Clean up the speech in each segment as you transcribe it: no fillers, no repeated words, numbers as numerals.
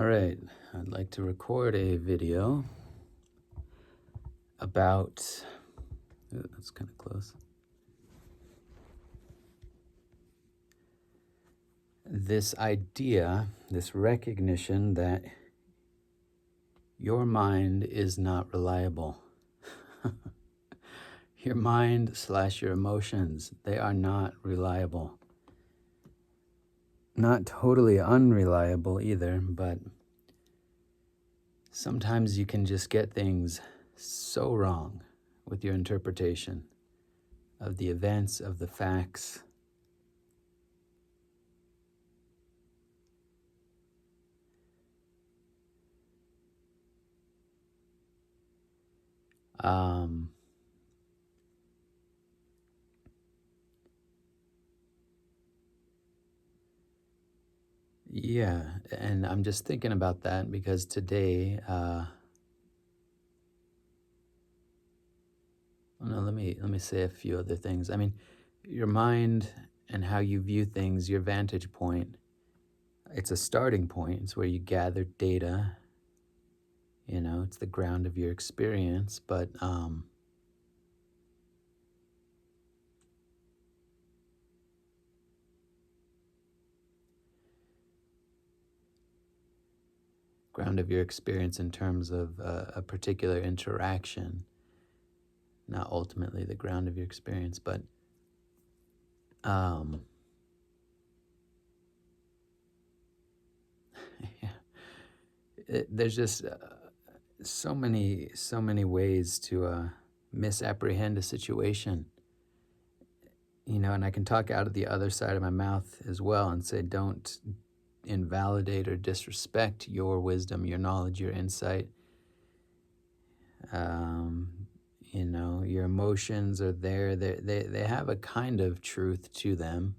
All right, I'd like to record a video about, that's kind of close, this idea, this recognition that your mind is not reliable. Your mind / your emotions, they are not reliable. Not totally unreliable either, but sometimes you can just get things so wrong with your interpretation of the events, of the facts. Yeah, and I'm just thinking about that because today, let me say a few other things. I mean, your mind and how you view things, your vantage point, it's a starting point. It's where you gather data. It's the ground of your experience, but ground of your experience in terms of a particular interaction, not ultimately the ground of your experience, but there's just so many ways to misapprehend a situation, and I can talk out of the other side of my mouth as well and say, don't invalidate or disrespect your wisdom, your knowledge, your insight. Your emotions are there. They have a kind of truth to them.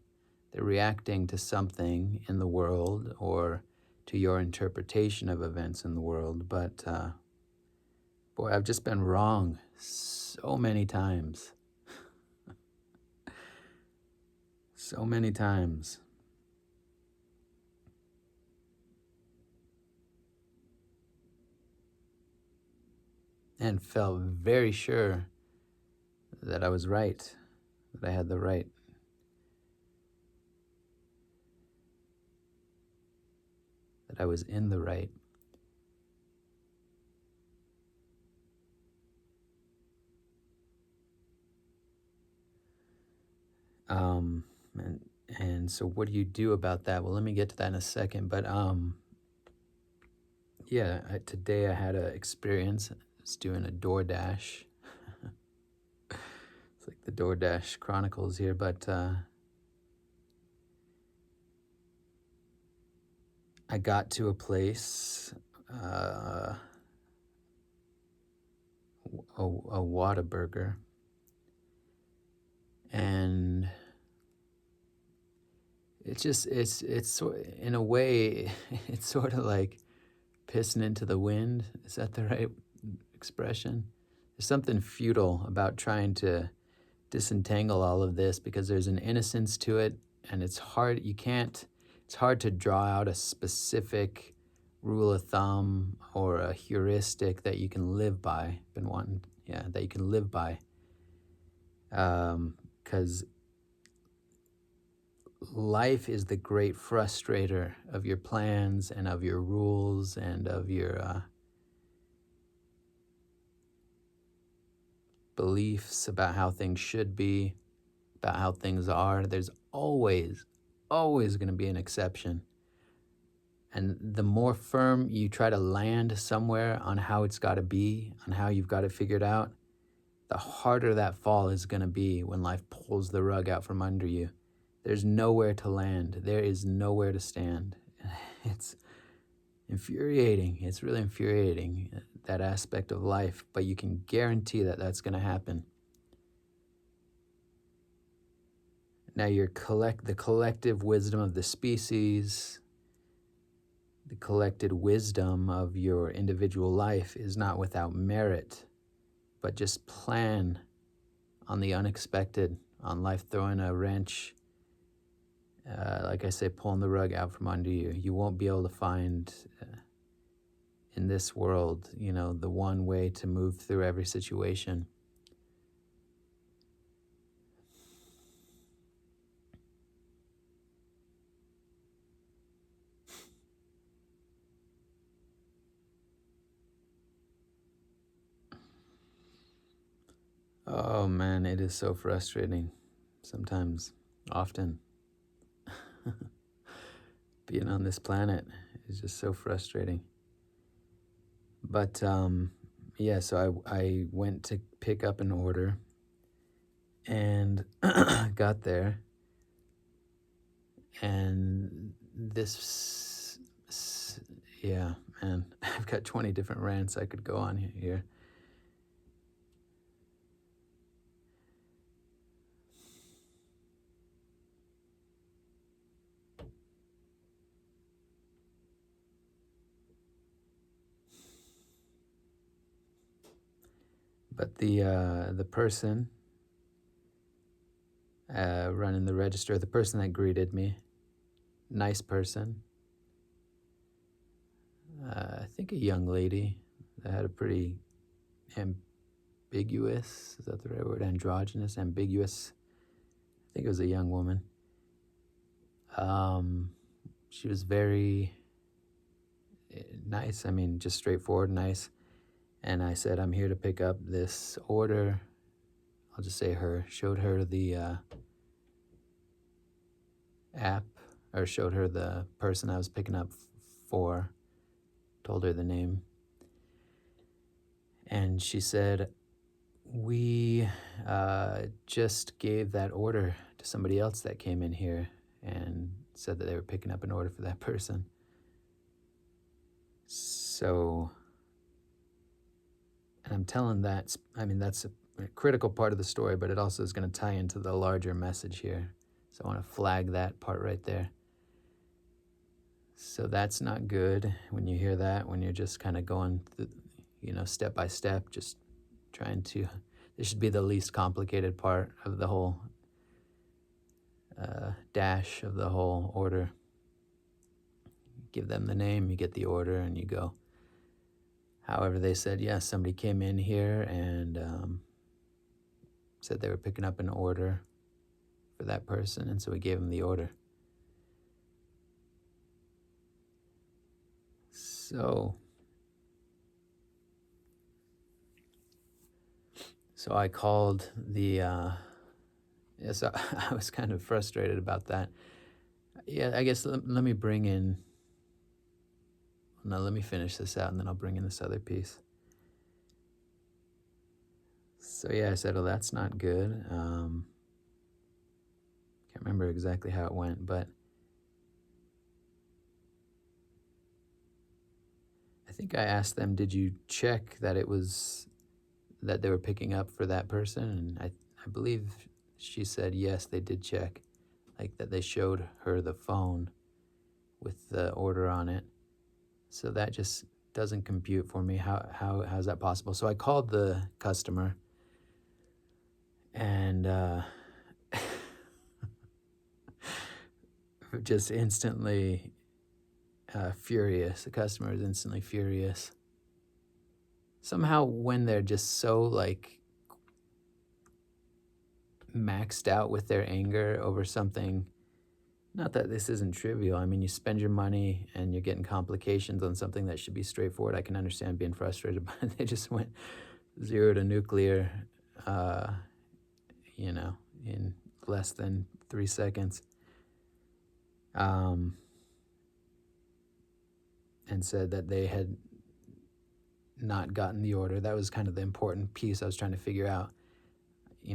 They're reacting to something in the world or to your interpretation of events in the world. But boy, I've just been wrong so many times. So many times. And felt very sure that I was right, that I had the right. That I was in the right. And so what do you do about that? Well, let me get to that in a second. But today I had an experience. I was doing a DoorDash. It's like the DoorDash Chronicles here, but I got to a place, a Whataburger, and it's in a way, it's sort of like pissing into the wind. Is that the right expression? There's something futile about trying to disentangle all of this because there's an innocence to it, and it's hard. It's hard to draw out a specific rule of thumb or a heuristic that you can live by. That you can live by, because life is the great frustrator of your plans and of your rules and of your beliefs about how things should be, about how things are. There's always going to be an exception. And the more firm you try to land somewhere on how it's got to be, on how you've got it figured out, the harder that fall is going to be when life pulls the rug out from under you. There's nowhere to land. There is nowhere to stand. It's infuriating. It's really infuriating, that aspect of life, but you can guarantee that that's going to happen. Now, the collective wisdom of the species, the collected wisdom of your individual life is not without merit, but just plan on the unexpected, on life throwing a wrench, like I say, pulling the rug out from under you. You won't be able to find in this world, the one way to move through every situation. Oh man, it is so frustrating. Sometimes, often, being on this planet is just so frustrating. But yeah, so I went to pick up an order and got there, and yeah, man, I've got 20 different rants I could go on here. But the person running the register, the person that greeted me, nice person, I think a young lady that had a pretty ambiguous, is that the right word? Androgynous, ambiguous. I think it was a young woman. She was very nice. I mean, just straightforward, nice. And I said, I'm here to pick up this order. I'll just say her. Showed her the app, or showed her the person I was picking up for. Told her the name. And she said, we just gave that order to somebody else that came in here and said that they were picking up an order for that person. So, and I'm telling that, I mean, that's a critical part of the story, but it also is going to tie into the larger message here. So I want to flag that part right there. So that's not good when you hear that, when you're just kind of going through, step by step, just trying to, this should be the least complicated part of the whole dash of the whole order. Give them the name, you get the order, and you go. However, they said, yes, somebody came in here and said they were picking up an order for that person, and so we gave them the order. So I called the, yes, I was kind of frustrated about that. Yeah, I guess let me bring in, no, let me finish this out and then I'll bring in this other piece. So yeah, I said, oh, that's not good. Can't remember exactly how it went, but I think I asked them, did you check that it was, that they were picking up for that person? And I believe she said, yes, they did check, like that they showed her the phone with the order on it. So that just doesn't compute for me. How's that possible? So I called the customer and just instantly furious. The customer is instantly furious. Somehow when they're just so like maxed out with their anger over something, not that this isn't trivial. I mean, you spend your money and you're getting complications on something that should be straightforward. I can understand being frustrated, but they just went 0 to nuclear, in less than 3 seconds. And said that they had not gotten the order. That was kind of the important piece I was trying to figure out.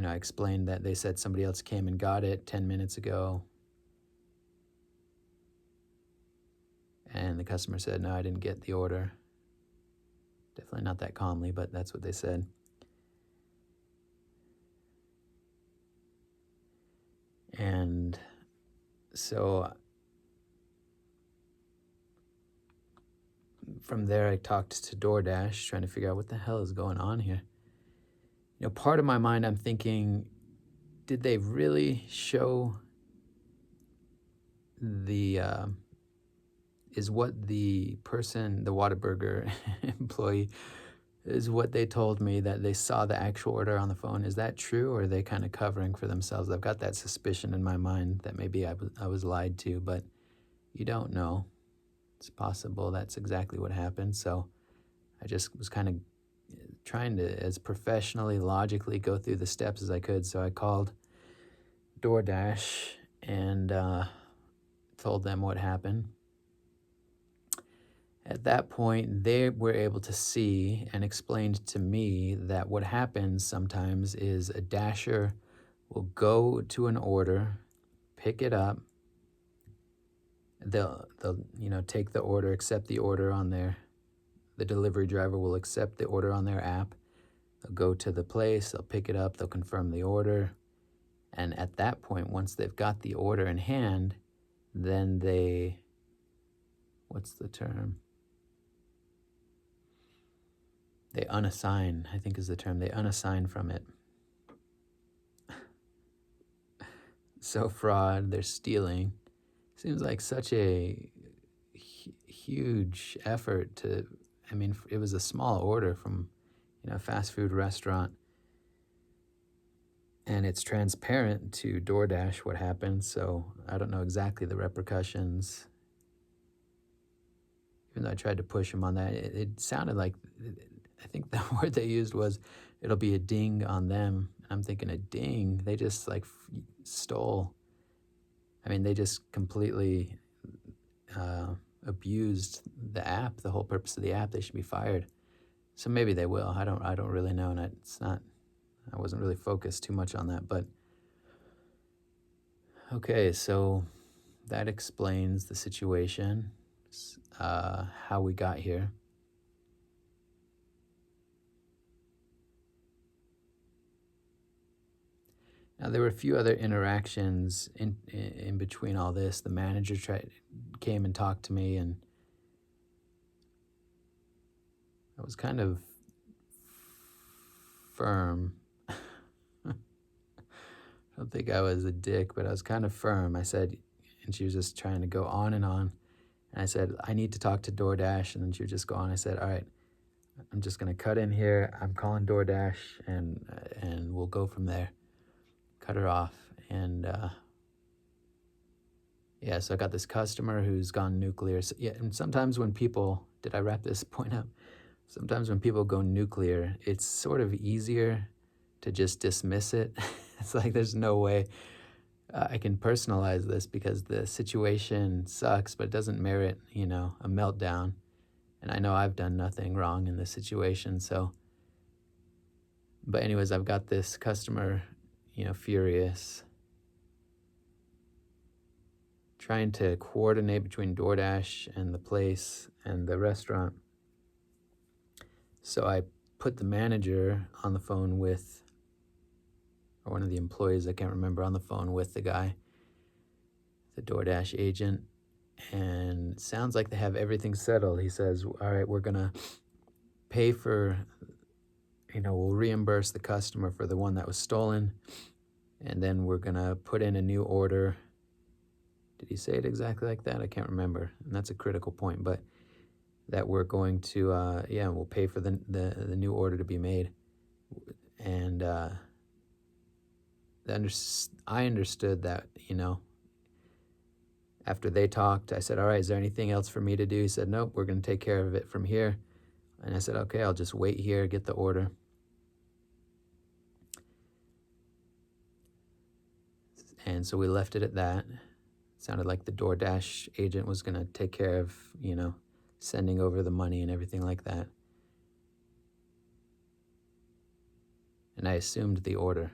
I explained that they said somebody else came and got it 10 minutes ago. And the customer said, no, I didn't get the order. Definitely not that calmly, but that's what they said. And so from there, I talked to DoorDash, trying to figure out what the hell is going on here. Part of my mind, I'm thinking, did they really show the is what the person, the Whataburger employee, is what they told me, that they saw the actual order on the phone. Is that true, or are they kind of covering for themselves? I've got that suspicion in my mind that maybe I was lied to, but you don't know. It's possible that's exactly what happened. So I just was kind of trying to, as professionally, logically, go through the steps as I could. So I called DoorDash and told them what happened. At that point, they were able to see and explained to me that what happens sometimes is a dasher will go to an order, pick it up, they'll take the order, accept the order on there. The delivery driver will accept the order on their app. They'll go to the place, they'll pick it up, they'll confirm the order. And at that point, once they've got the order in hand, then they, what's the term? They unassign, I think is the term. They unassign from it. So fraud, they're stealing. Seems like such a huge effort to, it was a small order from, a fast food restaurant. And it's transparent to DoorDash what happened, so I don't know exactly the repercussions. Even though I tried to push him on that, it sounded like, I think the word they used was, it'll be a ding on them. I'm thinking, a ding? They just stole. They just completely abused the app, the whole purpose of the app. They should be fired. So maybe they will. I don't really know, and I wasn't really focused too much on that. But okay, so that explains the situation, how we got here. Now, there were a few other interactions in between all this. The manager came and talked to me, and I was kind of firm. I don't think I was a dick, but I was kind of firm. I said, and she was just trying to go on and on. And I said, I need to talk to DoorDash. And then she would just go on. I said, all right, I'm just going to cut in here. I'm calling DoorDash, and we'll go from there. Cut her off. And so I got this customer who's gone nuclear. So, and sometimes when people, did I wrap this point up? Sometimes when people go nuclear, it's sort of easier to just dismiss it. It's like there's no way I can personalize this because the situation sucks, but it doesn't merit, a meltdown. And I know I've done nothing wrong in this situation. So, but anyways, I've got this customer, furious, trying to coordinate between DoorDash and the place and the restaurant. So I put the manager on the phone with, or one of the employees, I can't remember, on the phone with the guy, the DoorDash agent, and it sounds like they have everything settled. He says, all right, we're going to pay for, we'll reimburse the customer for the one that was stolen, and then we're going to put in a new order. Did he say it exactly like that? I can't remember, and that's a critical point, but that we're going to, we'll pay for the new order to be made. And I understood that, after they talked, I said, all right, is there anything else for me to do? He said, nope, we're going to take care of it from here. And I said, okay, I'll just wait here, get the order. And so we left it at that. It sounded like the DoorDash agent was going to take care of, sending over the money and everything like that. And I assumed the order.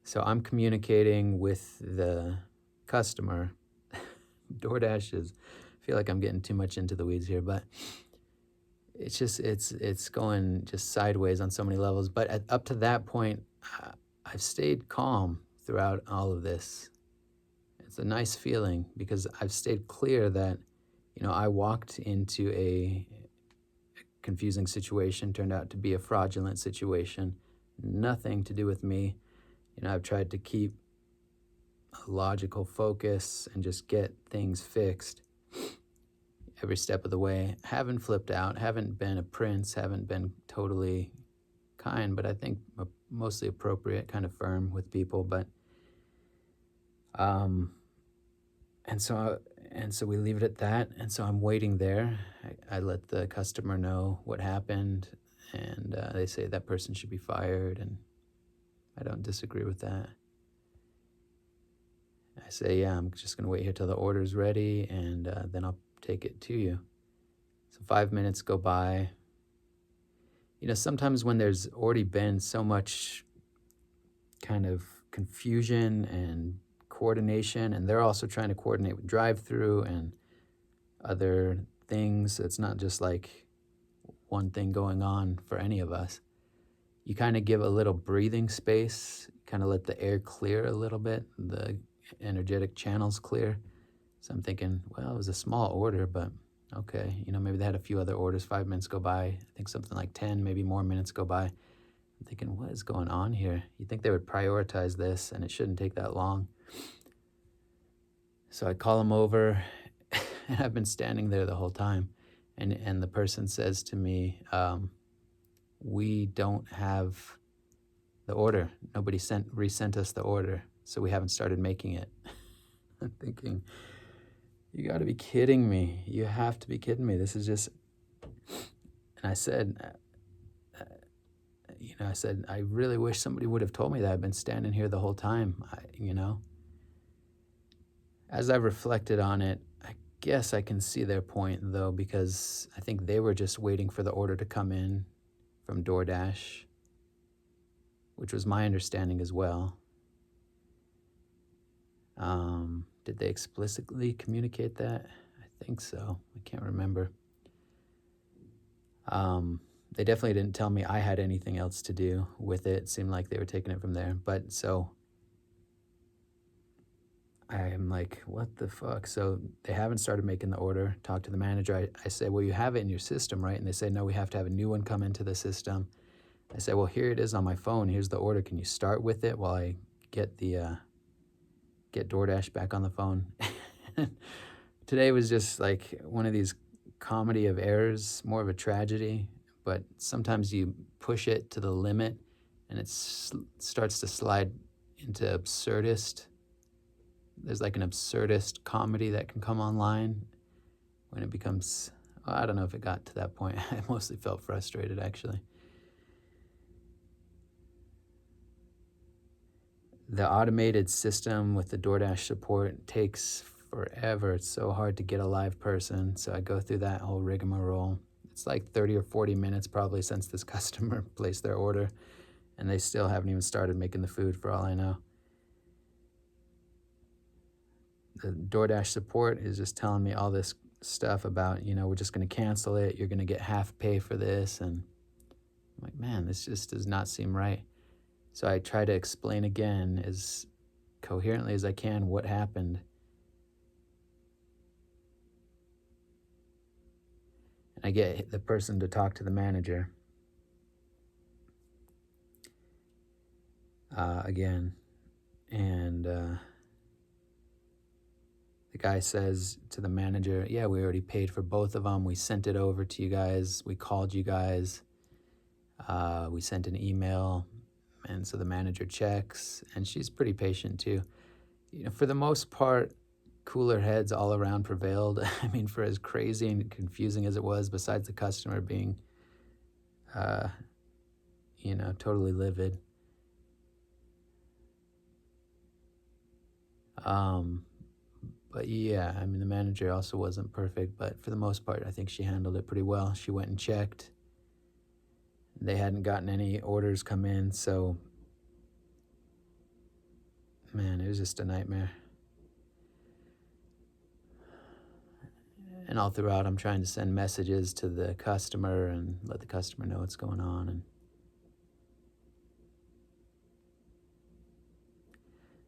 So I'm communicating with the customer. DoorDash is, I feel like I'm getting too much into the weeds here, but it's just, it's going just sideways on so many levels. But up to that point, I've stayed calm throughout all of this. It's a nice feeling because I've stayed clear that, I walked into a confusing situation, turned out to be a fraudulent situation, nothing to do with me. I've tried to keep a logical focus and just get things fixed every step of the way. Haven't flipped out, haven't been a prince, haven't been totally kind, but I think mostly appropriate, kind of firm with people. But um, and so we leave it at that. And so I'm waiting there. I let the customer know what happened, and they say that person should be fired, and I don't disagree with that. I say, yeah, I'm just going to wait here till the order's ready, and then I'll take it to you. So 5 minutes go by. You know, sometimes when there's already been so much kind of confusion and coordination, and they're also trying to coordinate with drive-through and other things, it's not just like one thing going on for any of us. You kind of give a little breathing space, kind of let the air clear a little bit, the energetic channels clear. So I'm thinking, well, it was a small order, but okay, you know, maybe they had a few other orders. 5 minutes go by. I think something like 10, maybe more minutes go by. I'm thinking, what is going on here? You'd think they would prioritize this, and it shouldn't take that long. So I call them over, and I've been standing there the whole time. And the person says to me, we don't have the order. Nobody resent us the order, so we haven't started making it. I'm thinking, you got to be kidding me. You have to be kidding me. This is just... And I said, I really wish somebody would have told me that. I've been standing here the whole time, As I've reflected on it, I guess I can see their point, though, because I think they were just waiting for the order to come in from DoorDash, which was my understanding as well. Did they explicitly communicate that? I think so. I can't remember. They definitely didn't tell me I had anything else to do with it. It seemed like they were taking it from there. But so I am like, what the fuck? So they haven't started making the order. Talk to the manager. I say, well, you have it in your system, right? And they say, no, we have to have a new one come into the system. I say, well, here it is on my phone. Here's the order. Can you start with it while I get get DoorDash back on the phone? Today was just like one of these comedy of errors, more of a tragedy. But sometimes you push it to the limit, and it starts to slide into absurdist. There's like an absurdist comedy that can come online when it becomes... I don't know if it got to that point. I mostly felt frustrated, actually. The automated system with the DoorDash support takes forever. It's so hard to get a live person. So I go through that whole rigmarole. It's like 30 or 40 minutes probably since this customer placed their order, and they still haven't even started making the food, for all I know. The DoorDash support is just telling me all this stuff about, we're just going to cancel it. You're going to get half pay for this. And I'm like, man, this just does not seem right. So I try to explain again as coherently as I can what happened. And I get the person to talk to the manager again. And the guy says to the manager, yeah, we already paid for both of them. We sent it over to you guys. We called you guys. We sent an email. And so the manager checks, and she's pretty patient too. For the most part, cooler heads all around prevailed. I mean, for as crazy and confusing as it was, besides the customer being, totally livid. But yeah, I mean, the manager also wasn't perfect, but for the most part, I think she handled it pretty well. She went and checked. They hadn't gotten any orders come in, so man, it was just a nightmare. And all throughout, I'm trying to send messages to the customer and let the customer know what's going on. And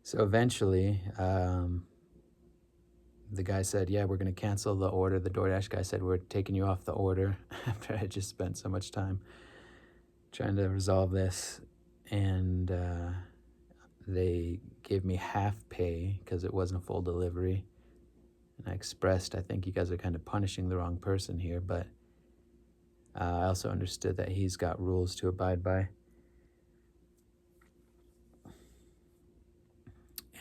so eventually, the guy said, yeah, we're going to cancel the order. The DoorDash guy said, we're taking you off the order, after I just spent so much time trying to resolve this. And they gave me half pay because it wasn't a full delivery. And I expressed, I think you guys are kind of punishing the wrong person here, but I also understood that he's got rules to abide by.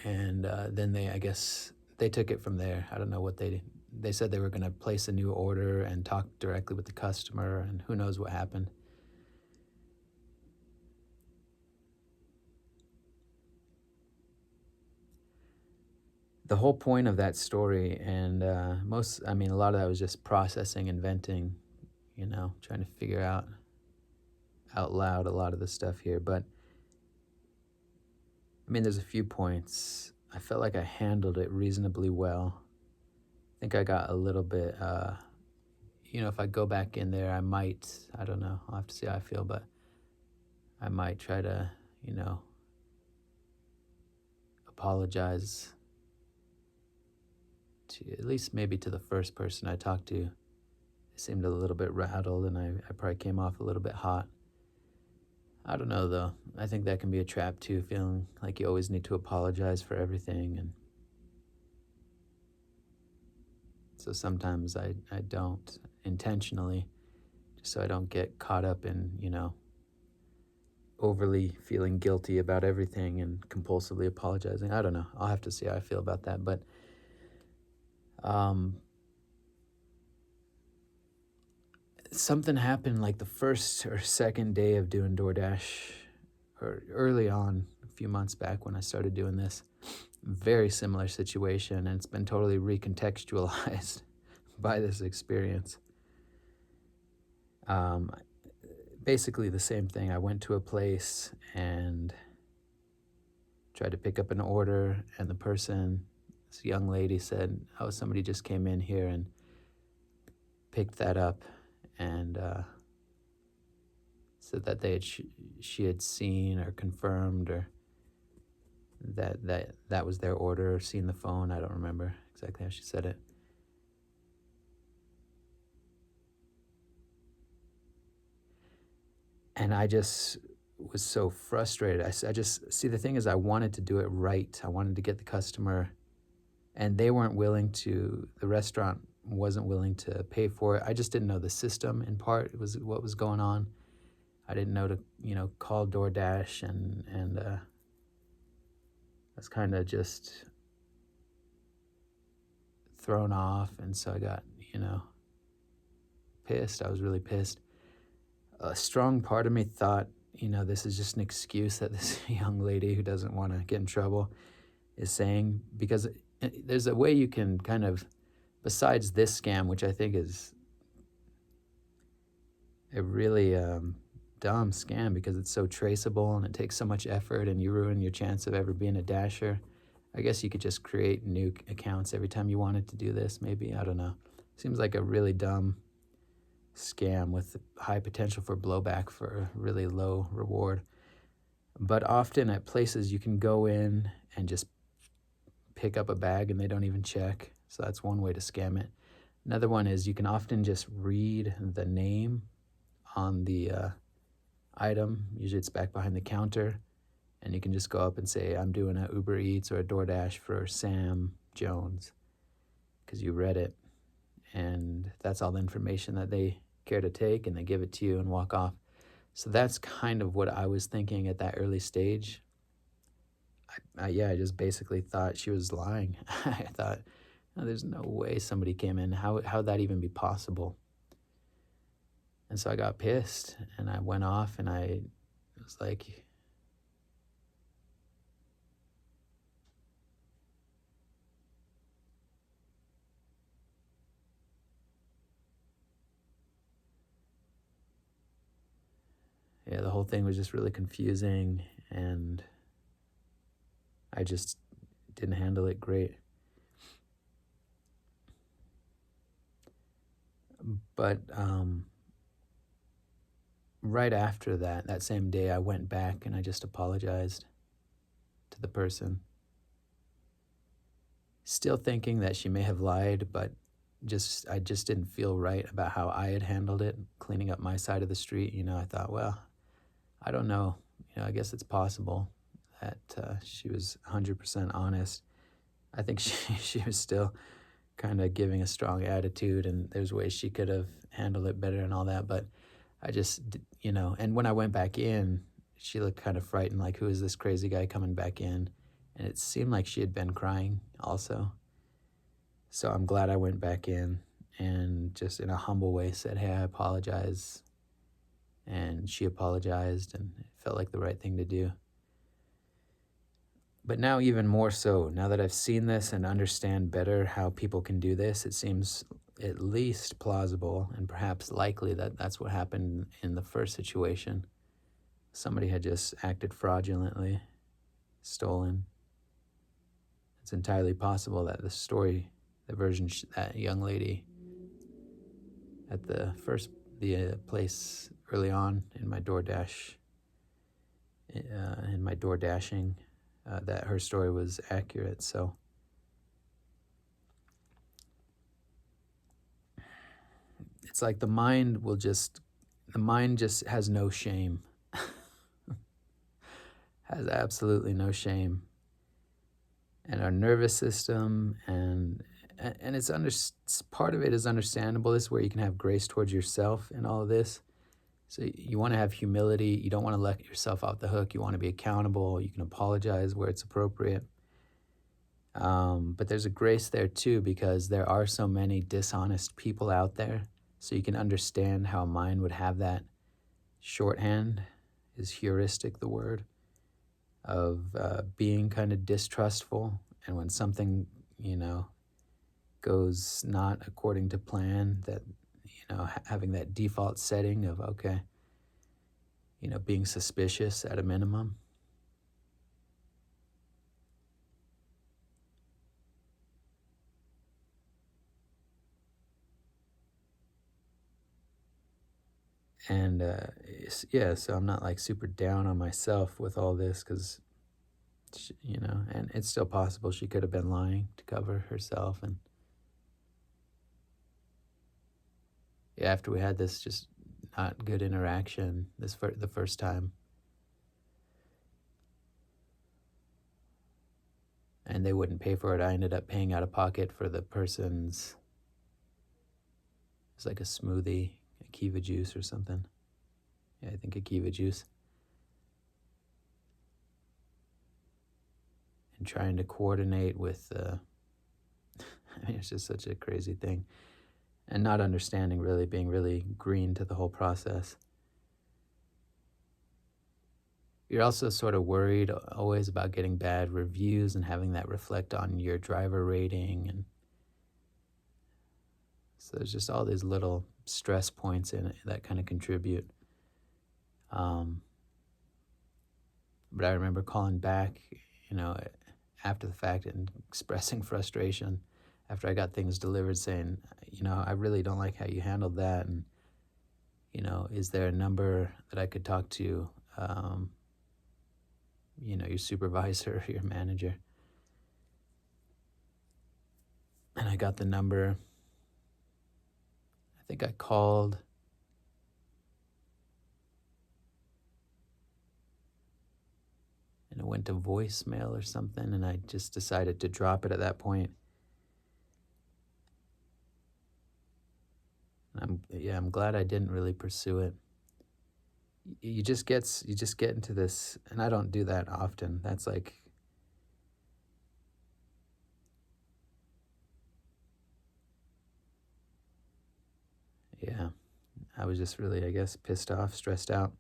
And then I guess, they took it from there. I don't know what they said they were going to place a new order and talk directly with the customer, and who knows what happened. The whole point of that story, and a lot of that was just processing and venting, trying to figure out loud a lot of the stuff here. But there's a few points. I felt like I handled it reasonably well. I think I got a little bit, if I go back in there, I don't know, I'll have to see how I feel, but I might try to, apologize to, at least maybe to the first person I talked to. They seemed a little bit rattled, and I probably came off a little bit hot. I don't know, though. I think that can be a trap, too, feeling like you always need to apologize for everything. And so sometimes I don't intentionally, just so I don't get caught up in, overly feeling guilty about everything and compulsively apologizing. I don't know. I'll have to see how I feel about that. But something happened like the first or second day of doing DoorDash, or early on, a few months back when I started doing this. Very similar situation, and it's been totally recontextualized by this experience. Basically the same thing. I went to a place and tried to pick up an order, and this young lady said, "Oh, somebody just came in here and picked that up," and said that she had seen or confirmed, or that was their order, or seen the phone. I don't remember exactly how she said it. And I just was so frustrated. I just, see, the thing is, I wanted to do it right. I wanted to get the customer, and they weren't willing to, the restaurant wasn't willing to pay for it. I just didn't know the system, in part. It was what was going on. I didn't know to, call DoorDash, and I was kind of just thrown off. And so I got, pissed. I was really pissed. A strong part of me thought, this is just an excuse that this young lady who doesn't want to get in trouble is saying, because there's a way you can kind of, besides this scam, which I think is a really dumb scam because it's so traceable and it takes so much effort, and you ruin your chance of ever being a dasher. I guess you could just create new accounts every time you wanted to do this, maybe. I don't know. Seems like a really dumb scam with high potential for blowback for a really low reward. But often at places you can go in and just pick up a bag and they don't even check. So that's one way to scam it. Another one is you can often just read the name on the item. Usually it's back behind the counter, and you can just go up and say, "I'm doing a Uber Eats or a DoorDash for Sam Jones," because you read it. And that's all the information that they care to take, and they give it to you and walk off. So that's kind of what I was thinking at that early stage. I just basically thought she was lying. I thought, no, there's no way somebody came in. How would that even be possible? And so I got pissed, and I went off, and I was like, yeah, the whole thing was just really confusing, and I just didn't handle it great. But right after that same day, I went back and I just apologized to the person. Still thinking that she may have lied, but I just didn't feel right about how I had handled it, cleaning up my side of the street. I thought, well, I don't know. I guess it's possible that she was 100% honest. I think she was still kind of giving a strong attitude, and there's ways she could have handled it better and all that. But and when I went back in, she looked kind of frightened, like, who is this crazy guy coming back in? And it seemed like she had been crying also. So I'm glad I went back in and just in a humble way said, hey, I apologize. And she apologized, and it felt like the right thing to do. But now even more so, now that I've seen this and understand better how people can do this, it seems at least plausible and perhaps likely that that's what happened in the first situation. Somebody had just acted fraudulently, stolen. It's entirely possible that the version that young lady at the place early on in my DoorDash, in my DoorDashing, that her story was accurate. So it's like the mind just has no shame, has absolutely no shame. And our nervous system and it's part of it is understandable. This is where you can have grace towards yourself in all of this. So you want to have humility. You don't want to let yourself off the hook. You want to be accountable. You can apologize where it's appropriate. But there's a grace there too, because there are so many dishonest people out there. So you can understand how a mind would have that shorthand, is heuristic the word, of being kind of distrustful. And when something, goes not according to plan, that, having that default setting of, okay, being suspicious at a minimum. And so I'm not like super down on myself with all this because, and it's still possible she could have been lying to cover herself. And after we had this just not good interaction the first time, and they wouldn't pay for it, I ended up paying out of pocket for the person's, it's like a smoothie, a kiva juice or something. Yeah, I think a kiva juice. And trying to coordinate with, it's just such a crazy thing. And not understanding, really being really green to the whole process. You're also sort of worried always about getting bad reviews and having that reflect on your driver rating. And so there's just all these little stress points in it that kind of contribute. But I remember calling back, after the fact and expressing frustration after I got things delivered, saying, I really don't like how you handled that. And, is there a number that I could talk to, your supervisor, your manager? And I got the number. I think I called. And it went to voicemail or something, and I just decided to drop it at that point. I'm glad I didn't really pursue it. You just get into this, and I don't do that often. That's like, yeah, I was just really, I guess, pissed off, stressed out.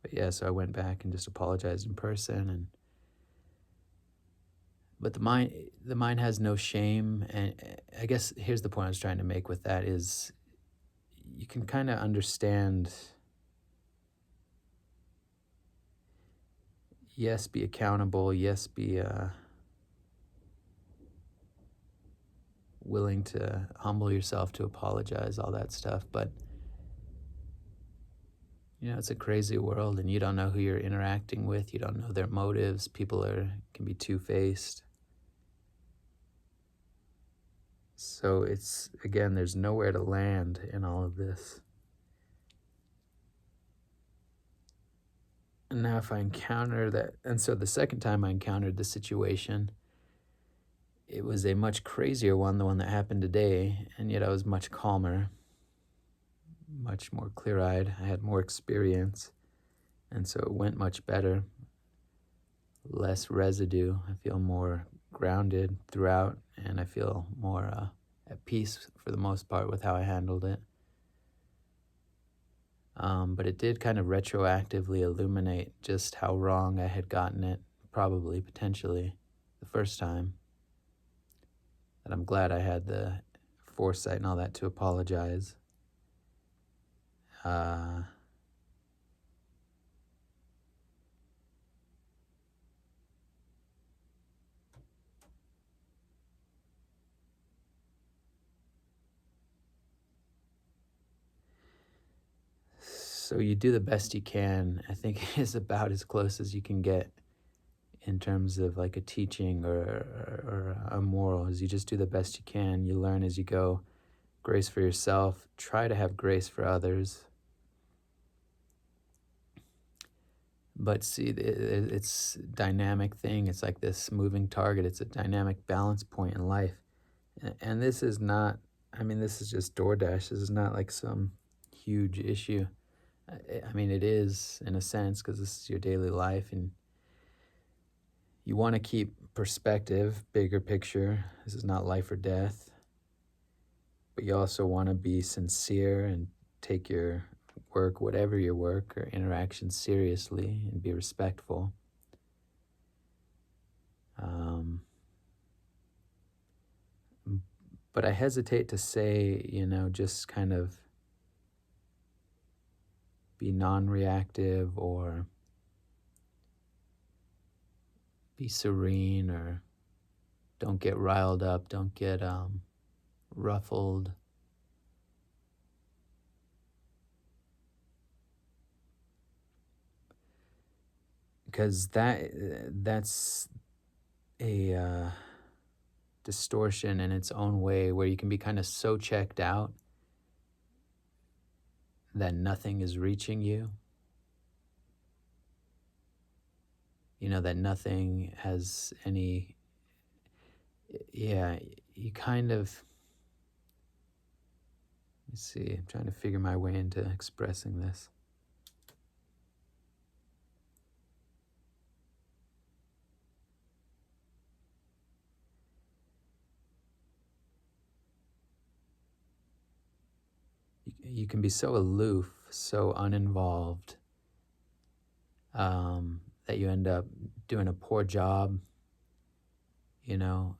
But yeah, so I went back and just apologized in person, but the mind has no shame. And I guess here's the point I was trying to make with that is you can kind of understand, yes, be accountable, yes, be willing to humble yourself to apologize, all that stuff. But it's a crazy world, and you don't know who you're interacting with. You don't know their motives. People can be two-faced. So So it's, again, there's nowhere to land in all of this. And now if I encounter that, and so the second time I encountered the situation, it was a much crazier one, the one that happened today, and yet I was much calmer, much more clear-eyed. I had more experience, and so it went much better. Less residue. I feel more grounded throughout, and I feel more at peace for the most part with how I handled it. But it did kind of retroactively illuminate just how wrong I had gotten it, probably, potentially, the first time. That I'm glad I had the foresight and all that to apologize. So you do the best you can, I think, is about as close as you can get in terms of like a teaching or a moral. Is you just do the best you can. You learn as you go. Grace for yourself. Try to have grace for others. But see, it's a dynamic thing. It's like this moving target. It's a dynamic balance point in life. And this is not, I mean, this is just DoorDash. This is not like some huge issue. I mean, it is in a sense because this is your daily life, and you want to keep perspective, bigger picture. This is not life or death. But you also want to be sincere and take your work, whatever your work or interaction, seriously and be respectful. But I hesitate to say, just kind of be non-reactive or be serene or don't get riled up, don't get ruffled. Because that's a distortion in its own way, where you can be kind of so checked out that nothing is reaching you. That nothing has any, you kind of, let me see, I'm trying to figure my way into expressing this. You can be so aloof, so uninvolved, that you end up doing a poor job, that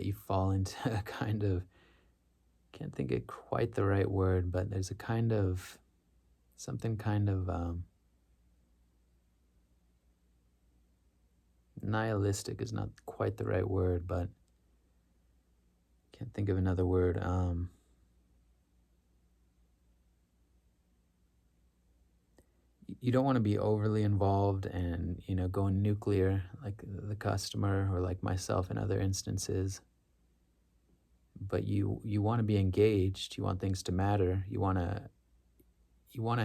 you fall into a kind of, can't think of quite the right word, but there's a kind of, something kind of nihilistic is not quite the right word, but can't think of another word. You don't want to be overly involved and, going nuclear like the customer or like myself in other instances. But you want to be engaged. You want things to matter. You want to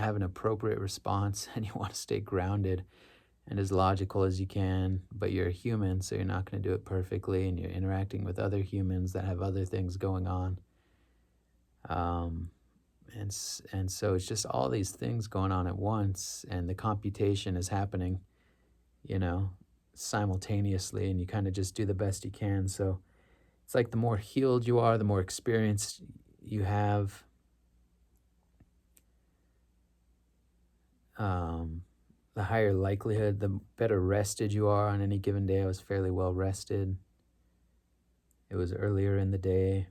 have an appropriate response, and you want to stay grounded and as logical as you can. But you're a human, so you're not going to do it perfectly, and you're interacting with other humans that have other things going on. And so it's just all these things going on at once, and the computation is happening, simultaneously, and you kind of just do the best you can. So it's like the more healed you are, the more experience you have, the higher likelihood, the better rested you are on any given day. I was fairly well rested. It was earlier in the day.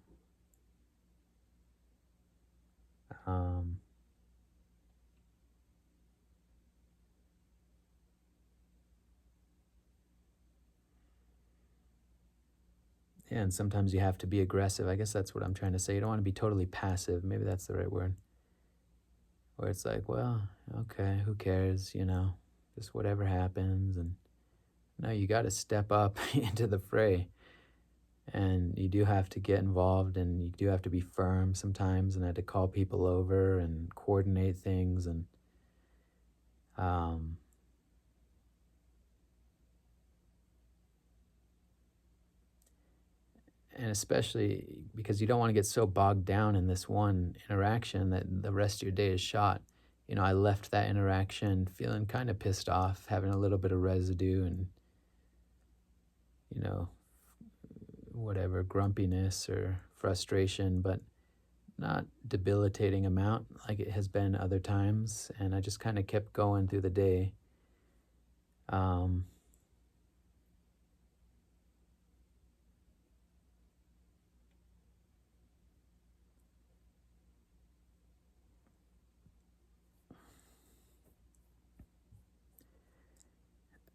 Yeah, and sometimes you have to be aggressive. I guess that's what I'm trying to say. You don't want to be totally passive. Maybe that's the right word. Where it's like, well, okay, who cares, just whatever happens. And no, you got to step up into the fray. And you do have to get involved, and you do have to be firm sometimes, and I had to call people over and coordinate things. Um, and especially because you don't want to get so bogged down in this one interaction that the rest of your day is shot. I left that interaction feeling kind of pissed off, having a little bit of residue and, you know, whatever, grumpiness or frustration, but not debilitating amount like it has been other times. And I just kind of kept going through the day. Um,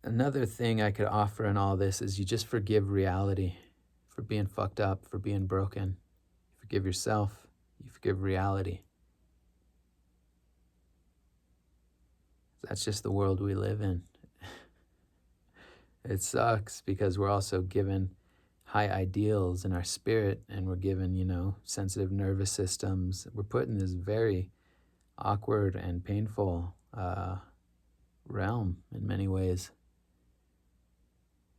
Another thing I could offer in all this is you just forgive reality for being fucked up, for being broken. You forgive yourself, you forgive reality. That's just the world we live in. It sucks because we're also given high ideals in our spirit, and we're given, sensitive nervous systems. We're put in this very awkward and painful realm in many ways,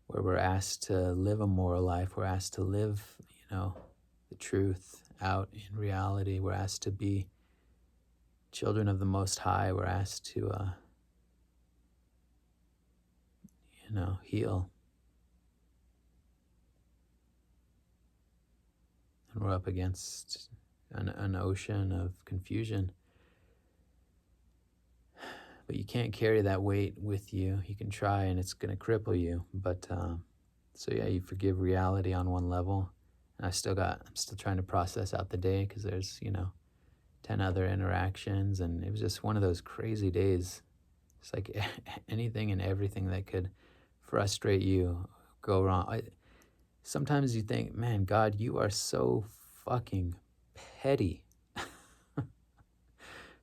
where we're asked to live a moral life. We're asked to live, the truth out in reality. We're asked to be children of the Most High. We're asked to, heal. And we're up against an ocean of confusion. But you can't carry that weight with you. You can try, and it's going to cripple you. But so yeah, you forgive reality on one level. And I'm still trying to process out the day because there's 10 other interactions, and it was just one of those crazy days. It's like anything and everything that could frustrate you, go wrong. Sometimes you think, man, God, you are so fucking petty.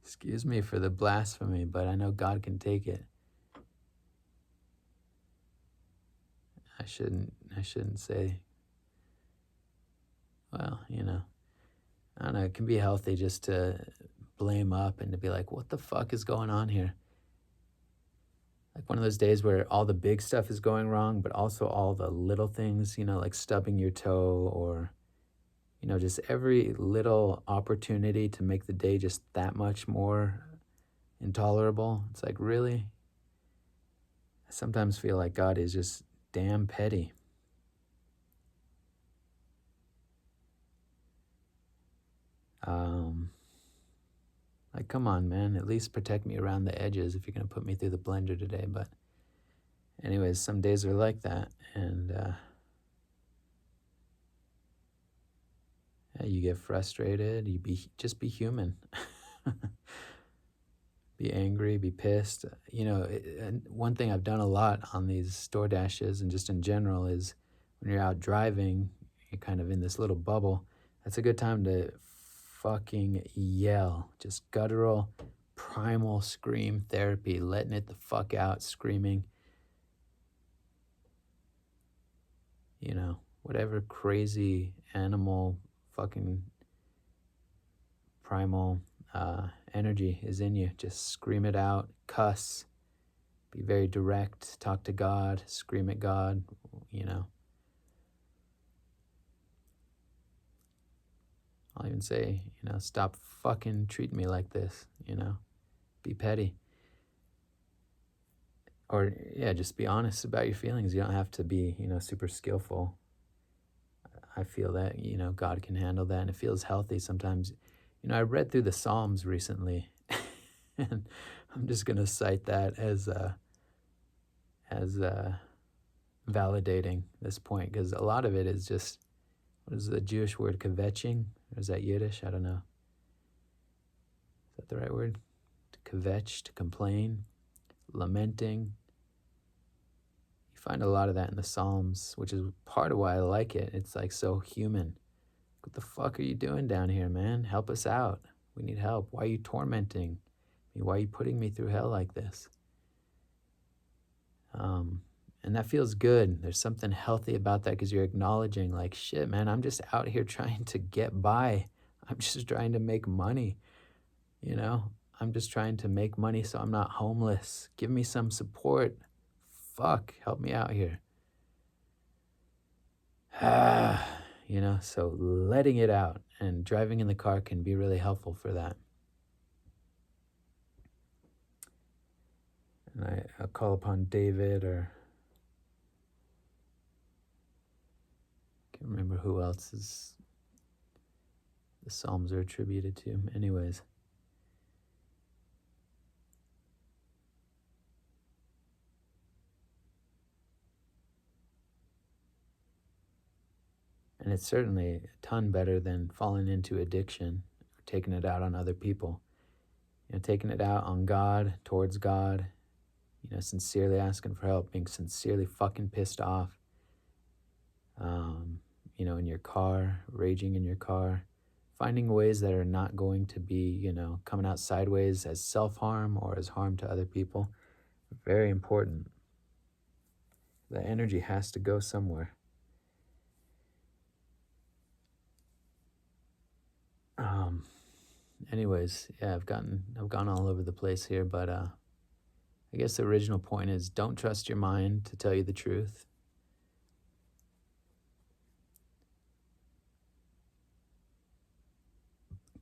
Excuse me for the blasphemy, but I know God can take it. I shouldn't say, well, I don't know, it can be healthy just to blame up and to be like, what the fuck is going on here? Like one of those days where all the big stuff is going wrong, but also all the little things, like stubbing your toe or, just every little opportunity to make the day just that much more intolerable. It's like, really? I sometimes feel like God is just damn petty. Like, come on, man, at least protect me around the edges if you're going to put me through the blender today. But anyways, some days are like that. And yeah, you get frustrated. Just be human. Be angry, be pissed. And one thing I've done a lot on these DoorDashes and just in general is when you're out driving, you're kind of in this little bubble. That's a good time to fucking yell. Just guttural, primal scream therapy, letting it the fuck out, screaming. Whatever crazy animal fucking primal energy is in you, just scream it out, cuss, be very direct, talk to God, scream at God, I'll even say, stop fucking treating me like this, be petty. Or, yeah, just be honest about your feelings. You don't have to be, super skillful. I feel that, God can handle that, and it feels healthy sometimes. I read through the Psalms recently, and I'm just going to cite that as validating this point, because a lot of it is just, what is the Jewish word, kvetching? Or is that Yiddish? I don't know. Is that the right word? To kvetch, to complain, lamenting. You find a lot of that in the Psalms, which is part of why I like it. It's like so human. What the fuck are you doing down here, man? Help us out. We need help. Why are you tormenting me? Why are you putting me through hell like this? And that feels good. There's something healthy about that because you're acknowledging, like, shit, man, I'm just out here trying to get by. I'm just trying to make money, you know? I'm just trying to make money so I'm not homeless. Give me some support. Fuck, help me out here. So letting it out and driving in the car can be really helpful for that. And I'll call upon David, or I can't remember who else the Psalms are attributed to. Anyways. And it's certainly a ton better than falling into addiction or taking it out on other people. Taking it out on God, towards God, sincerely asking for help, being sincerely fucking pissed off, in your car, raging in your car, finding ways that are not going to be, coming out sideways as self-harm or as harm to other people. Very important. The energy has to go somewhere. Anyways, yeah, I've gone all over the place here, but I guess the original point is don't trust your mind to tell you the truth.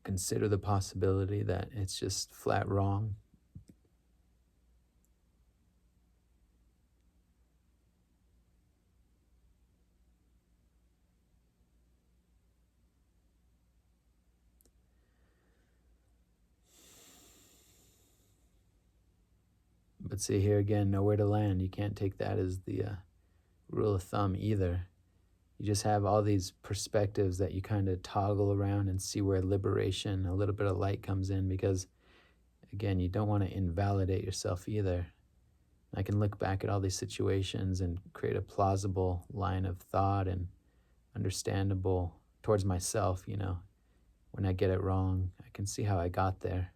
Consider the possibility that it's just flat wrong. But see, here again, nowhere to land. You can't take that as the rule of thumb either. You just have all these perspectives that you kind of toggle around and see where liberation, a little bit of light comes in, because, again, you don't want to invalidate yourself either. I can look back at all these situations and create a plausible line of thought and understandable towards myself, when I get it wrong. I can see how I got there.